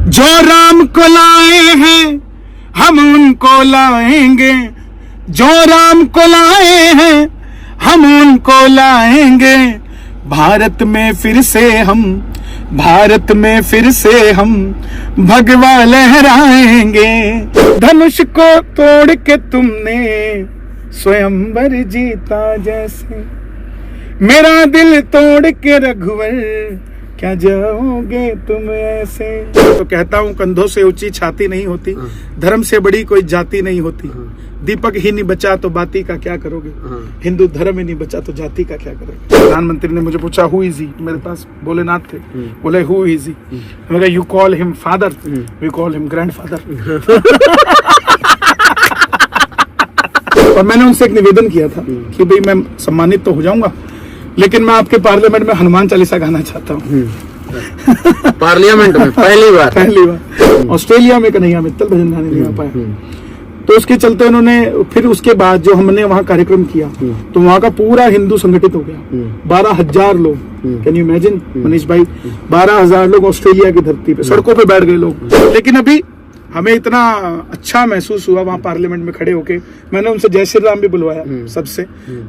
जो राम को लाए हैं हम उनको लाएंगे, जो राम को लाए हैं हम उनको लाएंगे। भारत में फिर से हम, भारत में फिर से हम भगवा लहराएंगे। धनुष को तोड़ के तुमने स्वयंवर जीता जैसे, मेरा दिल तोड़ के रघुवर क्या जाओगे तुम ऐसे। तो कहता हूँ कंधों से ऊंची छाती नहीं होती, धर्म से बड़ी कोई जाति नहीं होती। दीपक ही नहीं बचा तो बाती का क्या करोगे, हिंदू धर्म ही नहीं बचा तो जाति का क्या करोगे। प्रधानमंत्री ने मुझे पूछा हु इज ही, मेरे पास भोलेनाथ थे, बोले हु इज ही, मैंने you call him father, we call him grandfather. और मैंने उनसे एक निवेदन किया था कि भाई मैं सम्मानित तो हो जाऊंगा, लेकिन मैं आपके पार्लियामेंट में हनुमान चालीसा गाना चाहता हूँ। पार्लियामेंट में पहली बार। ऑस्ट्रेलिया में कन्हैया मित्तल भजन गाने नहीं आ पाया, तो उसके चलते उन्होंने फिर उसके बाद जो हमने वहाँ कार्यक्रम किया तो वहाँ का पूरा हिंदू संगठित हो गया। 12,000 लोग, कैन यू इमेजिन मनीष भाई, 12,000 लोग ऑस्ट्रेलिया की धरती पे सड़कों पे बैठ गए लोग। लेकिन अभी हमें इतना अच्छा महसूस हुआ वहाँ पार्लियामेंट में खड़े होके, मैंने उनसे जय श्री राम भी बुलवाया सबसे।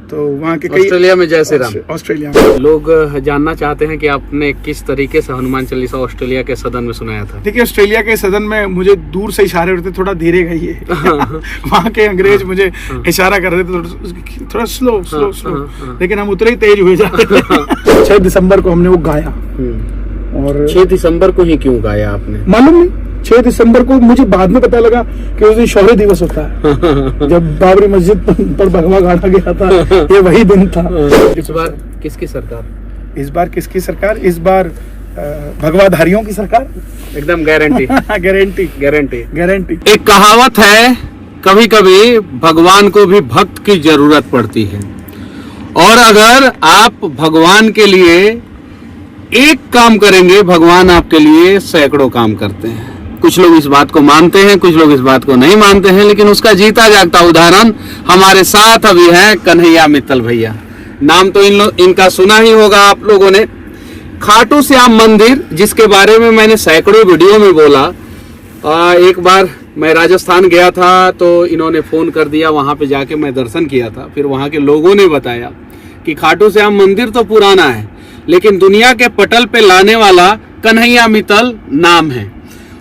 तो वहाँ के कई ऑस्ट्रेलिया में जय श्री राम, ऑस्ट्रेलिया में लोग जानना चाहते हैं कि आपने किस तरीके से हनुमान चालीसा ऑस्ट्रेलिया के सदन में सुनाया था। देखिए ऑस्ट्रेलिया के सदन में मुझे दूर से इशारे होते, थोड़ा धीरे गाइए। वहाँ के अंग्रेज मुझे इशारा कर रहे थे थोड़ा स्लो स्लो स्लो, लेकिन हम उतरे ही तेज हुए जा रहे थे। 6 दिसंबर को हमने वो गाया। और 6 दिसंबर को ही क्यों गाया आपने? मालूम नहीं, 6 दिसंबर को मुझे बाद में पता लगा कि उस दिन शौर्य दिवस होता है। जब बाबरी मस्जिद पर भगवा गाड़ा गया था, ये वही दिन था। इस बार किसकी सरकार? इस बार किसकी सरकार? इस बार भगवाधारियों की सरकार, एकदम गारंटी। Guarantee guarantee guarantee. एक कहावत है, कभी कभी भगवान को भी भक्त की जरूरत पड़ती है, और अगर आप भगवान के लिए एक काम करेंगे, भगवान आपके लिए सैकड़ों काम करते हैं। कुछ लोग इस बात को मानते हैं, कुछ लोग इस बात को नहीं मानते हैं, लेकिन उसका जीता जागता उदाहरण हमारे साथ अभी है कन्हैया मित्तल भैया। नाम तो इनका सुना ही होगा आप लोगों ने। खाटू श्याम मंदिर, जिसके बारे में मैंने सैकड़ों वीडियो में बोला। एक बार मैं राजस्थान गया था तो इन्होंने फोन कर दिया, वहां पे जाके मैं दर्शन किया था। फिर वहां के लोगों ने बताया कि खाटू श्याम मंदिर तो पुराना है, लेकिन दुनिया के पटल पे लाने वाला कन्हैया मित्तल नाम है।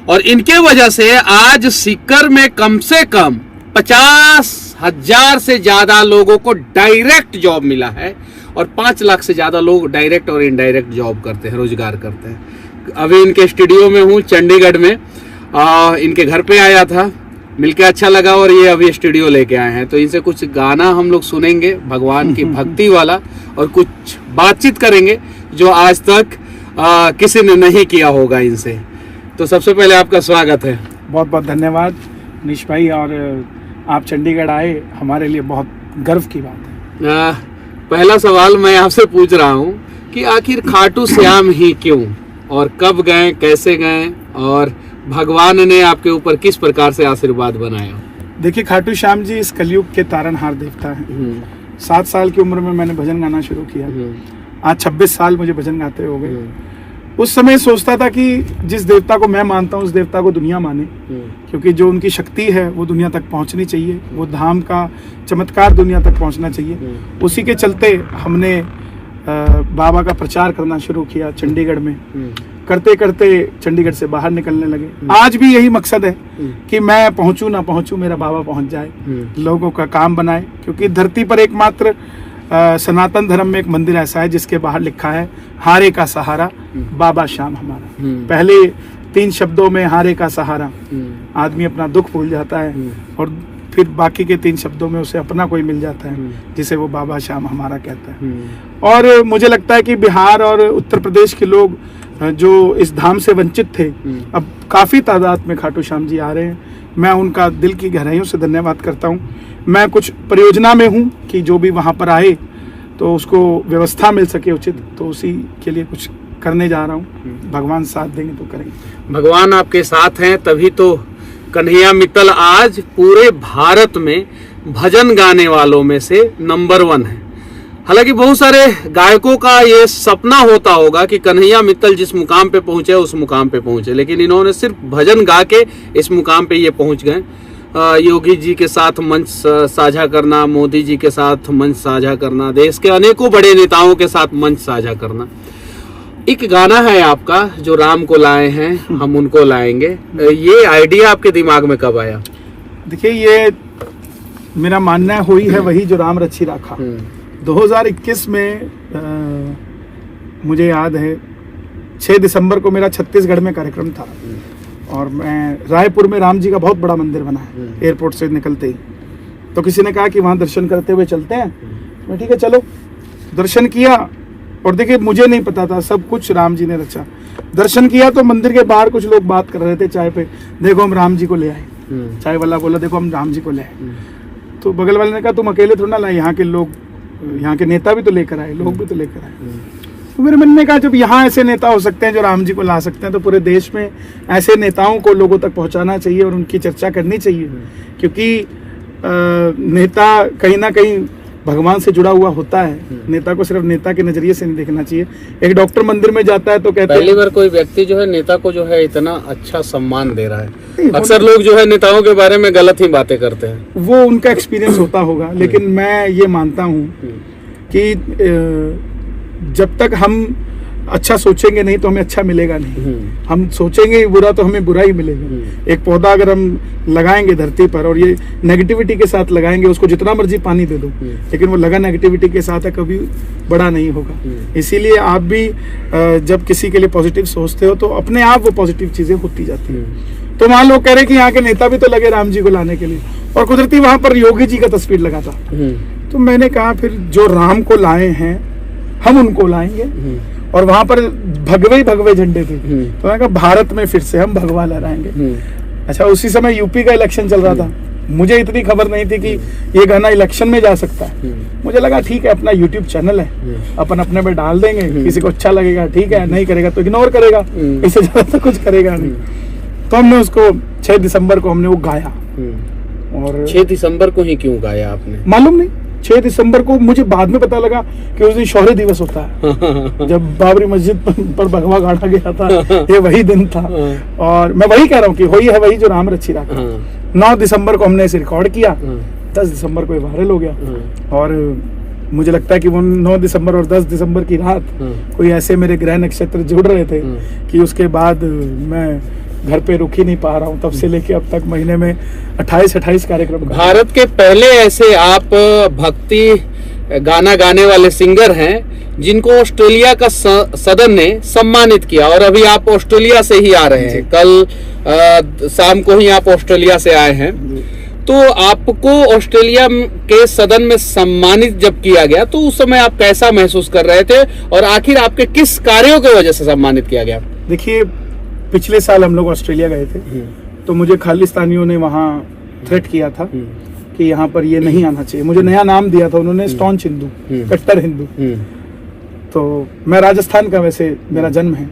और इनके वजह से आज सीकर में कम से कम 50,000 से ज्यादा लोगों को डायरेक्ट जॉब मिला है, और 5 लाख से ज्यादा लोग डायरेक्ट और इनडायरेक्ट जॉब करते हैं, रोजगार करते हैं। अभी इनके स्टूडियो में हूँ चंडीगढ़ में, इनके घर पे आया था, मिलके अच्छा लगा, और ये अभी स्टूडियो लेके आए हैं। तो इनसे कुछ गाना हम लोग सुनेंगे भगवान की भक्ति वाला, और कुछ बातचीत करेंगे जो आज तक किसी ने नहीं किया होगा इनसे। तो सबसे पहले आपका स्वागत है। बहुत बहुत धन्यवाद मनीष भाई, और आप चंडीगढ़ आए हमारे लिए बहुत गर्व की बात है। पहला सवाल मैं आपसे पूछ रहा हूँ कि आखिर खाटू श्याम ही क्यों, और कब गए, कैसे गए, और भगवान ने आपके ऊपर किस प्रकार से आशीर्वाद बनाया? देखिए खाटू श्याम जी इस कलयुग के तारनहार देवता हैं। 7 साल की उम्र में मैंने भजन गाना शुरू किया, आज 26 साल मुझे भजन गाते हो गए। उस समय सोचता था कि जिस देवता को मैं मानता हूँ उस देवता को दुनिया माने, क्योंकि जो उनकी शक्ति है वो दुनिया तक पहुँचनी चाहिए, वो धाम का चमत्कार दुनिया तक पहुँचना चाहिए। उसी के चलते हमने बाबा का प्रचार करना शुरू किया चंडीगढ़ में। करते करते चंडीगढ़ से बाहर निकलने लगे। आज भी यही मकसद है कि मैं पहुँचूं ना पहुँचूं, मेरा बाबा पहुँच जाए, लोगों का काम बनाए। क्योंकि धरती पर एकमात्र सनातन धर्म में एक मंदिर ऐसा है जिसके बाहर लिखा है हारे का सहारा बाबा श्याम हमारा। पहले 3 शब्दों में हारे का सहारा, आदमी अपना दुख भूल जाता है, और फिर बाकी के 3 शब्दों में उसे अपना कोई मिल जाता है, जिसे वो बाबा श्याम हमारा कहता है। और मुझे लगता है कि बिहार और उत्तर प्रदेश के लोग जो इस धाम से वंचित थे, अब काफ़ी तादाद में खाटू श्याम जी आ रहे हैं। मैं उनका दिल की गहराइयों से धन्यवाद करता हूँ। मैं कुछ परियोजना में हूँ कि जो भी वहाँ पर आए तो उसको व्यवस्था मिल सके उचित, तो उसी के लिए कुछ करने जा रहा हूँ। भगवान साथ देंगे तो करेंगे। भगवान आपके साथ हैं तभी तो कन्हैया मित्तल आज पूरे भारत में भजन गाने वालों में से नंबर 1 है। हालांकि बहुत सारे गायकों का ये सपना होता होगा कि कन्हैया मित्तल जिस मुकाम पे पहुंचे उस मुकाम पे पहुंचे, लेकिन इन्होंने सिर्फ भजन गा के इस मुकाम पे ये पहुंच गए। योगी जी के साथ मंच साझा करना, मोदी जी के साथ मंच साझा करना, देश के अनेकों बड़े नेताओं के साथ मंच साझा करना। एक गाना है आपका जो राम को लाए हैं हम उनको लाएंगे, ये आइडिया आपके दिमाग में कब आया? देखिए, ये मेरा मानना हुई है वही जो राम रची राखा। 2021 में मुझे याद है 6 दिसंबर को मेरा छत्तीसगढ़ में कार्यक्रम था और मैं रायपुर में राम जी का बहुत बड़ा मंदिर बना है एयरपोर्ट से निकलते ही। तो किसी ने कहा कि वहाँ दर्शन करते हुए चलते हैं। मैं ठीक है चलो, दर्शन किया और देखिए मुझे नहीं पता था, सब कुछ राम जी ने रचा। दर्शन किया तो मंदिर के बाहर कुछ लोग बात कर रहे थे चाय पे, देखो हम राम जी को ले आए। चाय वाला बोला देखो हम राम जी को ले आए। तो बगल वाले ने कहा तुम अकेले थोड़ा ना लाए, यहाँ के लोग, यहाँ के नेता भी तो लेकर आए, लोग भी तो लेकर आए। तो मेरे मन में कहा जब यहाँ ऐसे नेता हो सकते हैं जो राम जी को ला सकते हैं, तो पूरे देश में ऐसे नेताओं को लोगों तक पहुँचाना चाहिए और उनकी चर्चा करनी चाहिए। क्योंकि नेता कहीं ना कहीं भगवान से जुड़ा हुआ होता है। नेता को सिर्फ नेता के नजरिए से नहीं देखना चाहिए। एक डॉक्टर मंदिर में जाता है तो कहते हैं पहली बार कोई व्यक्ति जो है नेता को जो है इतना अच्छा सम्मान दे रहा है। अक्सर लोग जो है नेताओं के बारे में गलत ही बातें करते हैं। वो उनका एक्सपीरियंस होता होगा, लेकिन मैं ये मानता हूँ कि जब तक हम अच्छा सोचेंगे नहीं तो हमें अच्छा मिलेगा नहीं। हम सोचेंगे बुरा तो हमें बुरा ही मिलेगा। एक पौधा अगर हम लगाएंगे धरती पर और ये नेगेटिविटी के साथ लगाएंगे, उसको जितना मर्जी पानी दे दो, लेकिन वो लगा नेगेटिविटी के साथ है, कभी बड़ा नहीं होगा। इसीलिए आप भी जब किसी के लिए पॉजिटिव सोचते हो तो अपने आप वो पॉजिटिव चीजें होती जाती है। तो वहाँ लोग कह रहे कि यहाँ के नेता भी तो लगे राम जी को लाने के लिए, और कुदरती वहां पर योगी जी का तस्वीर लगा था। तो मैंने कहा फिर जो राम को लाए हैं हम उनको लाएंगे। और वहां पर भगवे भगवे झंडे थे, तो मैंने कहा भारत में फिर से हम भगवा लहराएंगे। अच्छा, उसी समय यूपी का इलेक्शन चल रहा था। मुझे इतनी खबर नहीं थी कि ये गाना इलेक्शन में जा सकता है। मुझे लगा ठीक है, अपना यूट्यूब चैनल है, अपन अपने पे डाल देंगे, किसी को अच्छा लगेगा ठीक है, नहीं करेगा तो इग्नोर करेगा, इससे ज्यादा तो कुछ करेगा नहीं। तो हमने उसको 6 दिसंबर को हमने वो गाया। और 6 दिसंबर को ही क्यों गाया आपने? मालूम नहीं, 6 दिसंबर को मुझे बाद में पता लगा कि उस दिन शौर्य दिवस होता है। जब बाबरी मस्जिद पर भगवा गाड़ा गया था, ये वही दिन था। और मैं वही कह रहा हूँ कि वही है वही जो राम रची राखा। 9 दिसंबर को हमने इसे रिकॉर्ड किया, 10 दिसंबर को ये वायरल हो गया। और मुझे लगता है कि वो 9 दिसंबर और 10 दिसंबर की रात कोई ऐसे मेरे ग्रह नक्षत्र जुड़ रहे थे कि उसके बाद मैं घर पे रुक ही नहीं पा रहा हूँ। तब से लेके अब तक महीने में 28 कार्यक्रम। भारत के पहले ऐसे आप भक्ति गाना गाने वाले सिंगर हैं जिनको ऑस्ट्रेलिया का सदन ने सम्मानित किया, और अभी आप ऑस्ट्रेलिया से ही आ रहे हैं। कल शाम को ही आप ऑस्ट्रेलिया से आए हैं। तो आपको ऑस्ट्रेलिया के सदन में सम्मानित जब किया गया तो उस समय आप कैसा महसूस कर रहे थे, और आखिर आपके किस कार्यों की वजह से सम्मानित किया गया? देखिए, पिछले साल हम लोग ऑस्ट्रेलिया गए थे, तो मुझे खालिस्तानियों ने वहाँ थ्रेट किया था कि यहाँ पर ये नहीं आना चाहिए। मुझे नया नाम दिया था उन्होंने, स्टॉन्च हिंदू, कट्टर हिंदू। तो मैं राजस्थान का वैसे मेरा जन्म है,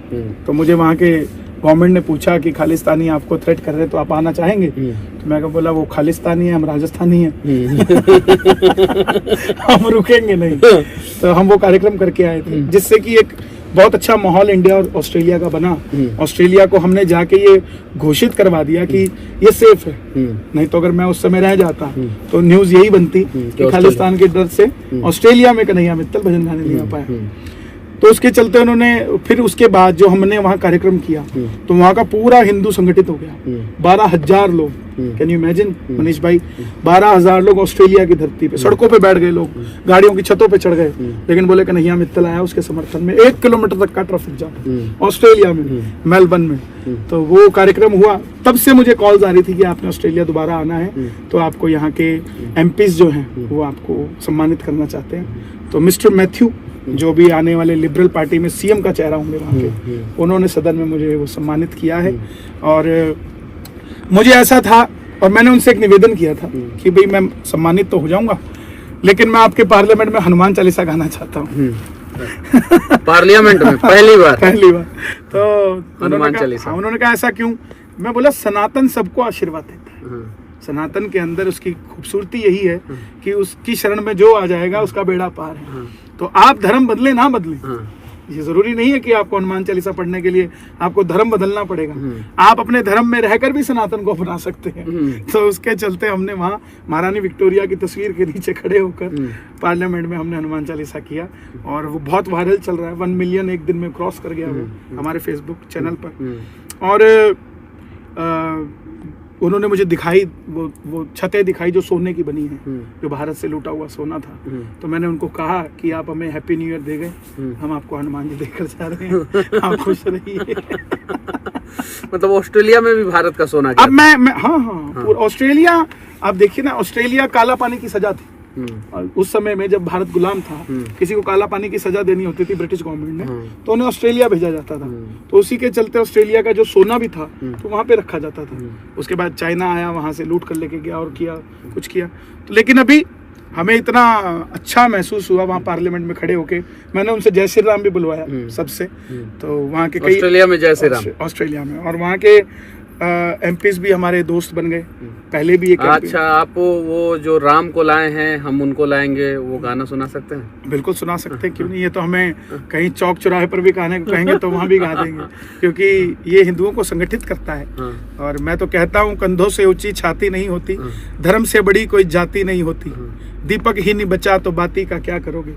तो मुझे वहाँ के गवर्नमेंट ने पूछा कि खालिस्तानी आपको थ्रेट कर रहे हैं तो आप आना चाहेंगे? तो मैं बोला वो खालिस्तानी है, हम राजस्थानी हैं। हम रुकेंगे नहीं। तो हम वो कार्यक्रम करके आए थे, जिससे कि एक बहुत अच्छा माहौल इंडिया और ऑस्ट्रेलिया का बना। ऑस्ट्रेलिया को हमने जाके ये घोषित करवा दिया कि ये सेफ है। नहीं तो अगर मैं उस समय रह जाता तो न्यूज यही बनती कि खालिस्तान के डर से ऑस्ट्रेलिया में कन्हैया मित्तल भजन गाने नहीं आ पाया। तो उसके चलते उन्होंने फिर उसके बाद जो हमने वहाँ कार्यक्रम किया तो वहाँ का पूरा हिंदू संगठित हो गया। 12,000 लोग, कैन यू इमेजिन मनीष भाई, 12,000 लोग ऑस्ट्रेलिया की धरती पे, सड़कों पे बैठ गए लोग, गाड़ियों की छतों पे चढ़ गए, लेकिन बोले कन्हैया मित्तल आया, उसके समर्थन में 1 किलोमीटर तक का ट्रैफिक जाम ऑस्ट्रेलिया में, मेलबर्न में। तो वो कार्यक्रम हुआ। तब से मुझे कॉल्स आ रही थी कि आपने ऑस्ट्रेलिया दोबारा आना है, तो आपको यहाँ के एमपीज जो हैं वो आपको सम्मानित करना चाहते हैं। तो मिस्टर मैथ्यू जो भी आने वाले लिबरल पार्टी में सीएम का चेहरा होंगे वहाँ के, उन्होंने सदन में मुझे वो सम्मानित किया है। और मुझे ऐसा था, और मैंने उनसे एक निवेदन किया था कि भाई मैं सम्मानित तो हो जाऊंगा, लेकिन मैं आपके पार्लियामेंट में हनुमान चालीसा गाना चाहता हूँ। पार्लियामेंट में पहली बार तो हनुमान चालीसा। उन्होंने कहा ऐसा क्यों? मैं बोला सनातन सबको आशीर्वाद देता है, सनातन के अंदर उसकी खूबसूरती यही है कि उसकी शरण में जो आ जाएगा उसका बेड़ा पार है। तो आप धर्म बदले ना बदले, ये जरूरी नहीं है कि आपको हनुमान चालीसा पढ़ने के लिए आपको धर्म बदलना पड़ेगा, आप अपने धर्म में रहकर भी सनातन को अपना सकते हैं। तो उसके चलते हमने वहाँ महारानी विक्टोरिया की तस्वीर के नीचे खड़े होकर पार्लियामेंट में हमने हनुमान चालीसा किया और वो बहुत वायरल चल रहा है। 1 मिलियन एक दिन में क्रॉस कर गया वो हमारे फेसबुक चैनल पर। और उन्होंने मुझे दिखाई वो छतें दिखाई जो सोने की बनी है, जो भारत से लूटा हुआ सोना था। तो मैंने उनको कहा कि आप हमें हैप्पी न्यू ईयर दे गए, हम आपको हनुमान जी देकर जा रहे हैं, आप खुश रहिए। मतलब ऑस्ट्रेलिया में भी भारत का सोना अब मैं हाँ। ऑस्ट्रेलिया, आप देखिए ना, ऑस्ट्रेलिया काला पानी की सजा थी। और उस समय में जब भारत गुलाम था, किसी को काला पानी की सजा देनी होती थी ब्रिटिश गवर्नमेंट ने, तो उन्हें ऑस्ट्रेलिया भेजा जाता था। तो उसी के चलते ऑस्ट्रेलिया का जो सोना भी था तो वहां पे रखा जाता था। उसके बाद चाइना आया, वहां से लूट कर लेके गया और किया कुछ किया। तो लेकिन अभी हमें इतना अच्छा महसूस हुआ वहाँ पार्लियामेंट में खड़े होके, मैंने उनसे जय श्री राम भी बुलवाया सबसे। तो वहाँ के कई ऑस्ट्रेलिया में जय श्री राम, ऑस्ट्रेलिया में, और वहाँ के एमपीज भी हमारे दोस्त बन गए। पहले भी एक अच्छा, आप वो जो राम को लाए हैं हम उनको लाएंगे, वो गाना सुना सकते हैं? बिल्कुल सुना सकते हैं, क्यों नहीं। ये तो हमें कहीं चौक चौराहे पर भी गाने को कहेंगे तो वहाँ भी गा देंगे, क्योंकि ये हिंदुओं को संगठित करता है। और मैं तो कहता हूँ, कंधों से ऊंची छाती नहीं होती, धर्म से बड़ी कोई जाति नहीं होती, दीपक ही नहीं बचा तो बाती का क्या करोगे,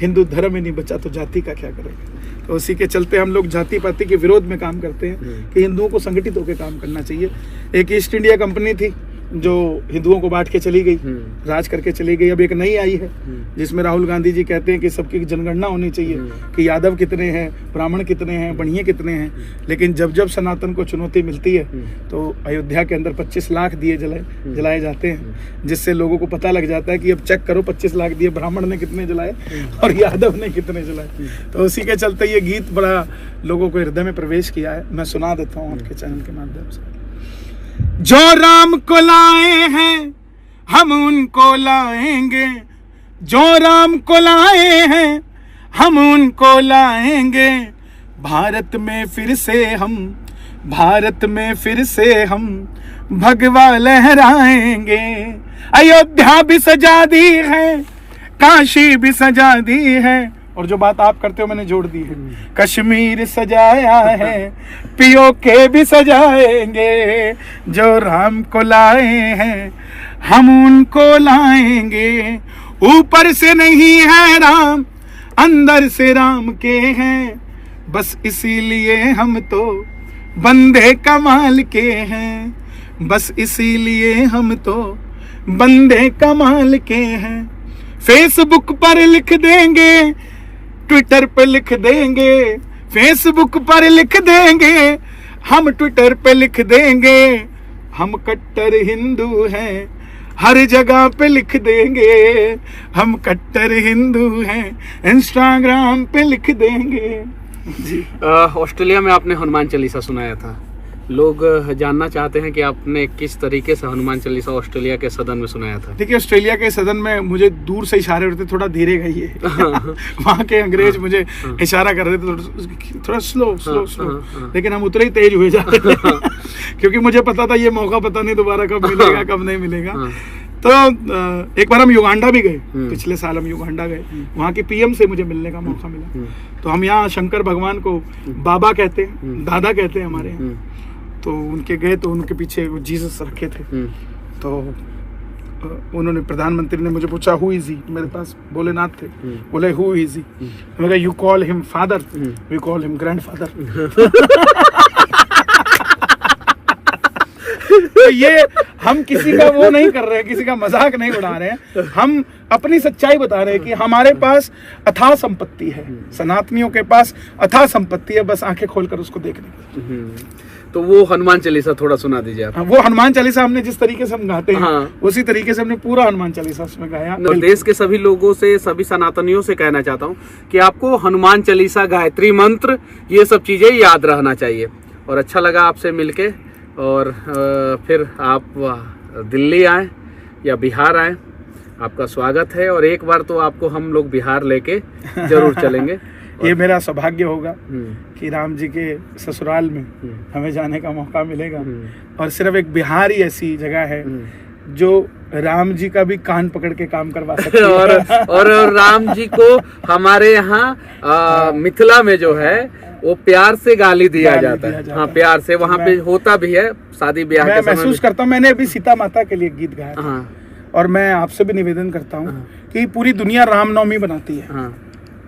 हिंदू धर्म ही नहीं बचा तो जाति का क्या करोगे। तो उसी के चलते हम लोग जाति पाति के विरोध में काम करते हैं कि हिंदुओं को संगठित होकर काम करना चाहिए। एक ईस्ट इंडिया कंपनी थी जो हिंदुओं को बांट के चली गई, राज करके चली गई। अब एक नई आई है जिसमें राहुल गांधी जी कहते हैं कि सबकी जनगणना होनी चाहिए कि यादव कितने हैं, ब्राह्मण कितने हैं, बढ़िए कितने हैं। लेकिन जब जब सनातन को चुनौती मिलती है तो अयोध्या के अंदर 25 लाख दिए जलाए जाते हैं, जिससे लोगों को पता लग जाता है कि अब चेक करो 25 लाख दिए ब्राह्मण ने कितने जलाए और यादव ने कितने जलाए। तो उसी के चलते ये गीत बड़ा लोगों को हृदय में प्रवेश किया है। मैं सुना देता हूँ आपके चैनल के माध्यम से। जो राम को लाए हैं हम उनको लाएंगे, जो राम को लाए हैं हम उनको लाएंगे, भारत में फिर से हम भगवा लहराएंगे। अयोध्या भी सजा दी है, काशी भी सजा दी है, और जो बात आप करते हो मैंने जोड़ दी है, कश्मीर सजाया है, पीओके भी सजाएंगे। जो राम को लाए हैं हम उनको लाएंगे। ऊपर से नहीं है राम, अंदर से राम के हैं, बस इसीलिए हम तो बंदे कमाल के हैं, बस इसीलिए हम तो बंदे कमाल के हैं। फेसबुक पर लिख देंगे, ट्विटर पे लिख देंगे, फेसबुक पर लिख देंगे, हम ट्विटर पे लिख देंगे, हम कट्टर हिंदू हैं, हर जगह पे लिख देंगे, हम कट्टर हिंदू हैं, इंस्टाग्राम पे लिख देंगे। जी। ऑस्ट्रेलिया में आपने हनुमान चालीसा सुनाया था, लोग जानना चाहते हैं कि आपने किस तरीके से हनुमान चालीसा ऑस्ट्रेलिया के सदन में सुनाया था। देखिए, ऑस्ट्रेलिया के सदन में मुझे दूर से इशारे होते, थोड़ा धीरे गाइए। वहाँ के अंग्रेज मुझे इशारा कर रहे थे थोड़ा स्लो, लेकिन हम उतरे ही तेज हुए जा रहे थे क्योंकि मुझे पता था ये मौका पता नहीं दोबारा कब मिलेगा कब नहीं मिलेगा। तो एक बार हम युगांडा भी गए, पिछले साल हम युगांडा गए, वहाँ के पीएम से मुझे मिलने का मौका मिला। तो हम यहाँ शंकर भगवान को बाबा कहते हैं, दादा कहते हैं हमारे यहाँ। तो उनके गए तो उनके पीछे वो जीसस रखे थे। तो उन्होंने, प्रधानमंत्री ने मुझे पूछा हु इज ही, मेरे पास भोलेनाथ थे, बोले हु इज ही, मैंने कहा you call him father, we call him grandfather. तो ये हम किसी का वो नहीं कर रहे हैं, किसी का मजाक नहीं उड़ा रहे हैं, हम अपनी सच्चाई बता रहे हैं कि हमारे पास अथाह संपत्ति है, सनातनियों के पास अथाह संपत्ति है, बस आंखें खोलकर उसको देखने की। तो वो हनुमान चालीसा थोड़ा सुना दीजिए आप। वो हनुमान चालीसा हमने जिस तरीके से हम गाते हैं, उसी तरीके से हमने पूरा हनुमान चालीसा उसमें गाया। देश के सभी लोगों से, सभी सनातनियों से कहना चाहता हूँ कि आपको हनुमान चालीसा, गायत्री मंत्र, ये सब चीजें याद रहना चाहिए। और अच्छा लगा आपसे मिलके, और फिर आप दिल्ली आए या बिहार आए, आपका स्वागत है। और एक बार तो आपको हम लोग बिहार लेके जरूर चलेंगे। ये मेरा सौभाग्य होगा कि राम जी के ससुराल में हमें जाने का मौका मिलेगा। और सिर्फ एक बिहार ही ऐसी जगह है जो राम जी का भी कान पकड़ के काम करवा सकती है। और राम जी को हमारे यहाँ मिथिला में जो है वो प्यार से गाली दिया जाता है। हाँ, प्यार से वहाँ पे होता भी है शादी ब्याह के समय। मैं महसूस करता हूँ, मैंने अभी सीता माता के लिए गीत गाया था। हाँ। और मैं आपसे भी निवेदन करता हूँ कि पूरी दुनिया रामनवमी बनाती है, हाँ।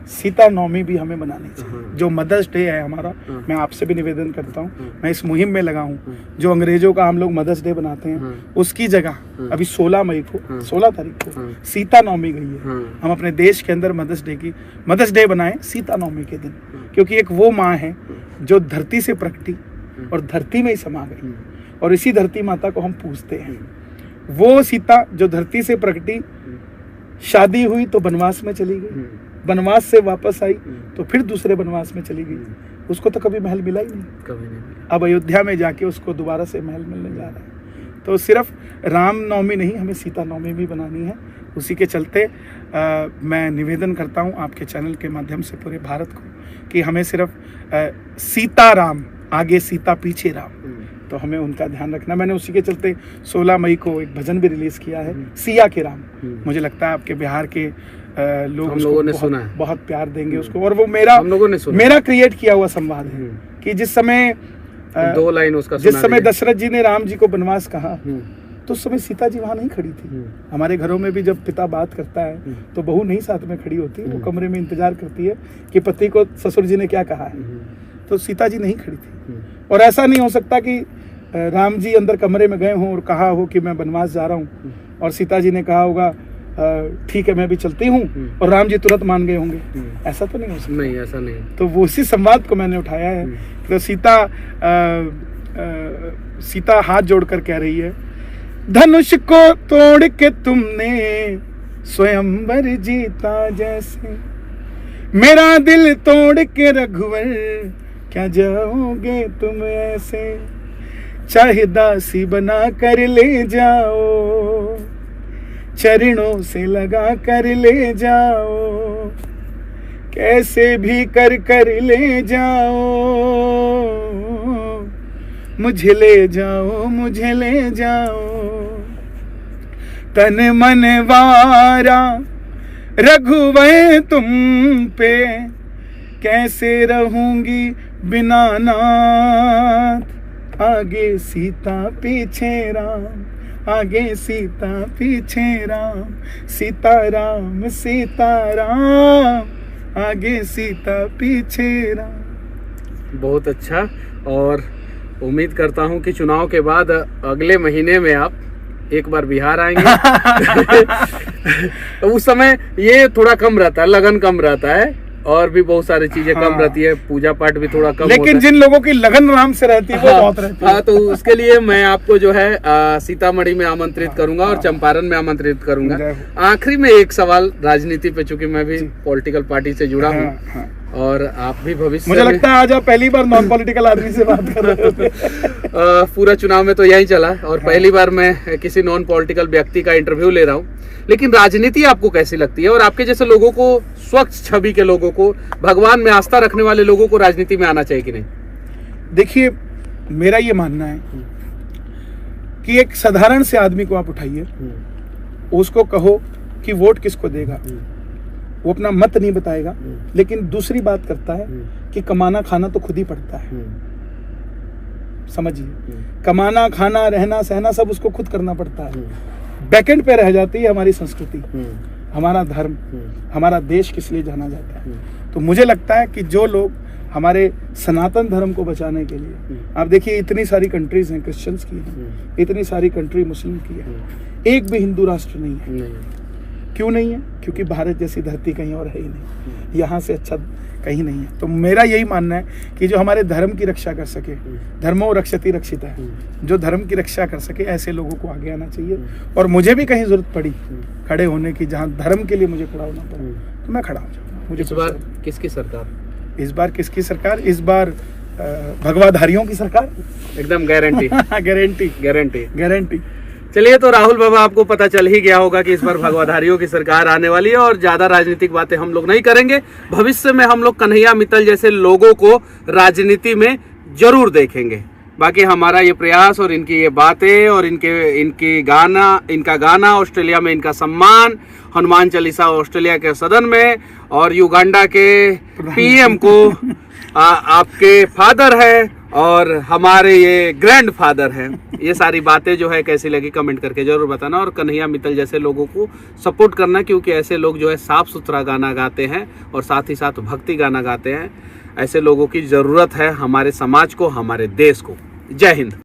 सीता नवमी भी हमें बनानी चाहिए। जो मदर्स डे है हमारा, मैं आपसे भी निवेदन करता हूँ, मैं इस मुहिम में लगा हूँ। जो अंग्रेजों का हम लोग मदर्स डे बनाते हैं, उसकी जगह अभी 16 मई को 16 तारीख को सीता नवमी गई है। हम अपने देश के अंदर मदर्स डे बनाएं सीता नवमी के दिन, क्योंकि एक वो माँ है जो धरती से प्रकटी और धरती में ही समा गई, और इसी धरती माता को हम पूजते हैं। वो सीता जो धरती से प्रकटी, शादी हुई तो वनवास में चली गई, वनवास से वापस आई तो फिर दूसरे वनवास में चली गई, उसको तो कभी महल मिला ही नहीं, कभी नहीं। अब अयोध्या में जाके उसको दोबारा से महल मिलने जा रहा है। तो सिर्फ राम नवमी नहीं, हमें सीता नवमी भी बनानी है। उसी के चलते मैं निवेदन करता हूँ आपके चैनल के माध्यम से पूरे भारत को कि हमें सिर्फ सीता राम, आगे सीता पीछे राम, तो हमें उनका ध्यान रखना। मैंने उसी के चलते 16 मई को एक भजन भी रिलीज किया है, सिया के राम। मुझे लगता है आपके बिहार के लोग लोगों ने सुना है, बहुत प्यार देंगे उसको। और वो मेरा क्रिएट किया हुआ संवाद है कि जिस समय 2 लाइन उसका जिस समय दशरथ जी ने राम जी को वनवास कहा, तो उस समय सीता जी वहां नहीं खड़ी थी। हमारे घरों में भी जब पिता बात करता है तो बहू नहीं साथ में खड़ी होती, वो कमरे में इंतजार करती है कि पति को ससुर जी ने क्या कहा है। तो सीता जी नहीं खड़ी थी। और ऐसा नहीं हो सकता कि राम जी अंदर कमरे में गए हों और कहा हो कि मैं वनवास जा रहा हूँ, और सीता जी ने कहा होगा ठीक है मैं भी चलती हूँ, और राम जी तुरंत मान गए होंगे। ऐसा तो नहीं हो सकता। नहीं, ऐसा नहीं। तो वो उसी संवाद को मैंने उठाया है। तो सीता हाथ जोड़कर कह रही है, धनुष को तोड़ के तुमने स्वयंवर जीता जैसे, मेरा दिल तोड़ के रघुवर क्या जाओगे तुम ऐसे, चाहे दासी बना कर ले जाओ, चरणों से लगा कर ले जाओ, कैसे भी कर कर ले जाओ, मुझे ले जाओ, मुझे ले जाओ, तन मन वारा रघुवर तुम पे, कैसे रहूंगी बिना नाथ, आगे सीता पीछे राम, आगे सीता पीछे राम, सीता राम सीता राम, आगे सीता पीछे राम। बहुत अच्छा। और उम्मीद करता हूं कि चुनाव के बाद अगले महीने में आप एक बार बिहार आएंगे। उस समय ये थोड़ा कम रहता है, लगन कम रहता है, और भी बहुत सारी चीजें कम रहती है, पूजा पाठ भी थोड़ा कम, लेकिन जिन लोगों की लगन राम से रहती है वो बहुत रहती है। तो उसके लिए मैं आपको जो है सीतामढ़ी में आमंत्रित करूंगा और चंपारण में आमंत्रित करूंगा। आखिरी में एक सवाल राजनीति पे, चूंकि मैं भी पॉलिटिकल पार्टी से जुड़ा हूँ और आप भी भविष्य, मुझे लगता है आज आप पहली बार नॉन पॉलिटिकल आदमी से बात कर रहे होते। पूरा चुनाव में तो यही चला, और पहली बार मैं किसी नॉन पॉलिटिकल व्यक्ति का इंटरव्यू ले रहा हूँ। लेकिन राजनीति आपको कैसी लगती है, और आपके जैसे लोगों को, स्वच्छ छवि के लोगों को, भगवान में आस्था रखने वाले लोगों को राजनीति में आना चाहिए कि नहीं? देखिए, मेरा ये मानना है कि एक साधारण से आदमी को आप उठाइए, उसको कहो कि वोट किसको देगा, वो अपना मत नहीं बताएगा, लेकिन दूसरी बात करता है कि कमाना खाना तो खुद ही पड़ता है। समझिए, कमाना खाना रहना सहना सब उसको खुद करना पड़ता है। बैकेंड पे रह जाती है हमारी संस्कृति, हमारा धर्म, हमारा देश किस लिए जाना जाता है। तो मुझे लगता है कि जो लोग हमारे सनातन धर्म को बचाने के लिए, आप देखिए इतनी सारी कंट्रीज हैं क्रिश्चियंस की हैं, इतनी सारी कंट्री मुस्लिम की है, एक भी हिंदू राष्ट्र नहीं है। क्यों नहीं है? क्योंकि भारत जैसी धरती कहीं और है ही नहीं, यहाँ से अच्छा कहीं नहीं है। तो मेरा यही मानना है कि जो हमारे धर्म की रक्षा कर सके, धर्मो रक्षति रक्षिता है, जो धर्म की रक्षा कर सके ऐसे लोगों को आगे आना चाहिए। और मुझे भी कहीं जरूरत पड़ी खड़े होने की, जहाँ धर्म के लिए मुझे खड़ा होना पड़ा, तो मैं खड़ा हो जाऊंगा। मुझे इस बार किसकी सरकार? इस बार किसकी सरकार? इस बार भगवाधारियों की सरकार, एकदम गारंटी। Guarantee guarantee guarantee. चलिए, तो राहुल बाबा, आपको पता चल ही गया होगा कि इस बार भगवाधारियों की सरकार आने वाली है, और ज्यादा राजनीतिक बातें हम लोग नहीं करेंगे। भविष्य में हम लोग कन्हैया मित्तल जैसे लोगों को राजनीति में जरूर देखेंगे। बाकी हमारा ये प्रयास और इनकी ये बातें और इनका गाना ऑस्ट्रेलिया में इनका सम्मान, हनुमान चालीसा ऑस्ट्रेलिया के सदन में, और युगांडा के पीएम को आपके फादर है और हमारे ये ग्रैंड फादर हैं। ये सारी बातें जो है कैसी लगी कमेंट करके जरूर बताना, और कन्हैया मित्तल जैसे लोगों को सपोर्ट करना, क्योंकि ऐसे लोग जो है साफ सुथरा गाना गाते हैं और साथ ही साथ भक्ति गाना गाते हैं। ऐसे लोगों की ज़रूरत है हमारे समाज को, हमारे देश को। जय हिंद।